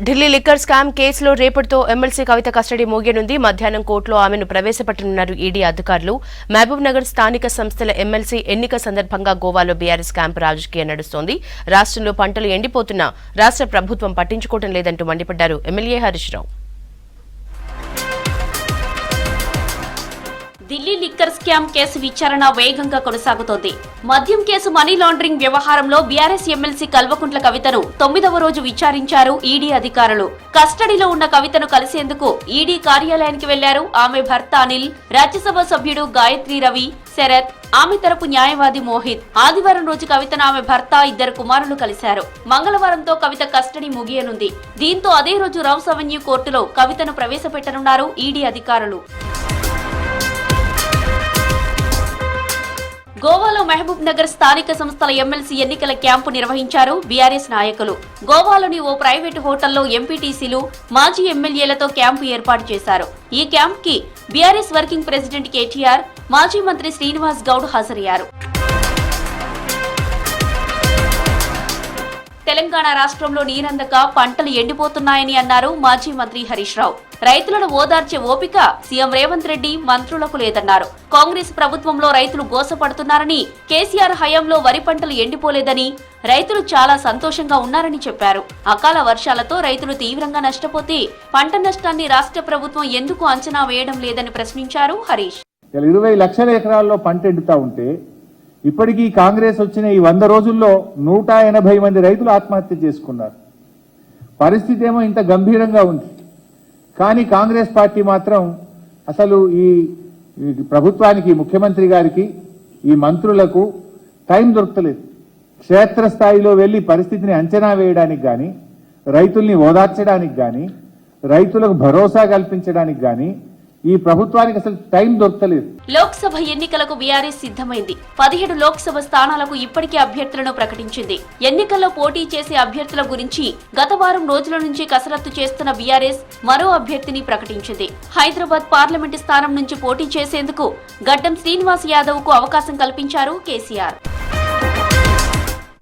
Delhi liquor scam కేసులో రేపటితో MLC కవిత custody ముగియనుంది. మధ్యాహ్నం కోర్టులో ఆమెను ప్రవేశపెట్టనున్నారు ఈడీ అధికారులు. మహబూబ్ నగర్ స్థానిక సంస్థల ఎమ్మెల్సీ ఎన్నిక సందర్భంగా గోవాలో బీఆర్ఎస్ క్యాంపు రాజకీయం నడుస్తోంది. రాష్ట్రంలో పంటలు ఎండిపోతున్నా రాష్ట్ర ప్రభుత్వం పట్టించుకోవడం లేదంటూ మండిపడ్డారు MLA Harish Rao. Delhi liquor scam case విచారణ వేగంగా కొనసాగుతోంది. మద్యం కేసు మనీ లాండరింగ్ వ్యవహారంలో బీఆర్ఎస్ ఎమ్మెల్సీ కల్వకుంట్ల కవితను 9వ రోజు విచారించారు ఈడీ అధికారులు. కస్టడీలో ఉన్న కవితను కలిసేందుకు ఈడీ కార్యాలయానికి వెళ్లారు ఆమె భర్త అనిల్, రాజ్యసభ సభ్యుడు గాయత్రి రవి, శరత్, ఆమె తరపు న్యాయవాది మోహిత్. ఆదివారం రోజు కవితను ఆమె భర్త, 2 కుమారులు కలిశారు. మంగళవారంతో కవిత కస్టడీ ముగియనుంది. దీంతో అదే రోజు రౌస్ అవెన్యూ కోర్టులో కవితను ప్రవేశపెట్టనున్నారు ఈడీ అధికారులు. గోవాలో మహబూబ్ నగర్ స్థానిక సంస్థల ఎమ్మెల్సీ ఎన్నికల క్యాంపు నిర్వహించారు బీఆర్ఎస్ నాయకులు. గోవాలోని ఓ ప్రైవేటు హోటల్లో ఎంపీటీసీలు, మాజీ ఎమ్మెల్యేలతో క్యాంపు ఏర్పాటు చేశారు. ఈ క్యాంప్ కి బీఆర్ఎస్ వర్కింగ్ ప్రెసిడెంట్ కేటీఆర్, మాజీ మంత్రి శ్రీనివాస్ గౌడ్ హాజరయ్యారు. తెలంగాణ రాష్ట్రంలో నీరందక పంటలు ఎండిపోతున్నాయని అన్నారు మాజీ మంత్రి హరీష్ రావు. రైతులను ఓదార్చే ఓపిక సీఎం రేవంత్ రెడ్డి, మంత్రులకు లేదన్నారు. కాంగ్రెస్ ప్రభుత్వంలో రైతులు గోసపడుతున్నారని, కేసీఆర్ హయాంలో వరి పంటలు ఎండిపోలేదని, రైతులు చాలా సంతోషంగా ఉన్నారని చెప్పారు. అకాల వర్షాలతో రైతులు తీవ్రంగా నష్టపోతే పంట నష్టాన్ని రాష్ట్ర ప్రభుత్వం ఎందుకు అంచనా వేయడం లేదని ప్రశ్నించారు హరీష్. 20 లక్షల ఎకరాల్లో పంట ఎండుతా ఉంటే ఇప్పటికీ కాంగ్రెస్ వచ్చిన ఈ 100 రోజుల్లో 180 మంది రైతులు ఆత్మహత్య చేసుకున్నారు. పరిస్థితి ఏమో ఇంత గంభీరంగా ఉంది. కానీ కాంగ్రెస్ పార్టీ మాత్రం అసలు ఈ ప్రభుత్వానికి, ముఖ్యమంత్రి గారికి, ఈ మంత్రులకు టైం దొరకలేదు. క్షేత్రస్థాయిలో వెళ్లి పరిస్థితిని అంచనా వేయడానికి గాని, రైతుల్ని ఓదార్చడానికి గాని, రైతులకు భరోసా కల్పించడానికి గాని ఈ ప్రభుత్వానికి అసలు టైం దొరకలేదు. లోక్సభ ఎన్నికలకు బీఆర్ఎస్ సిద్ధమైంది. 17 లోక్సభ స్థానాలకు ఇప్పటికే అభ్యర్థులను ప్రకటించింది. ఎన్నికల్లో పోటీ చేసే అభ్యర్థుల గురించి గత వారం రోజుల నుంచి కసరత్తు చేస్తున్న బీఆర్ఎస్ మరో అభ్యర్థిని ప్రకటించింది. హైదరాబాద్ పార్లమెంటు స్థానం నుంచి పోటీ చేసేందుకు గడ్డం శ్రీనివాస్ యాదవ్ కు అవకాశం కల్పించారు కేసీఆర్.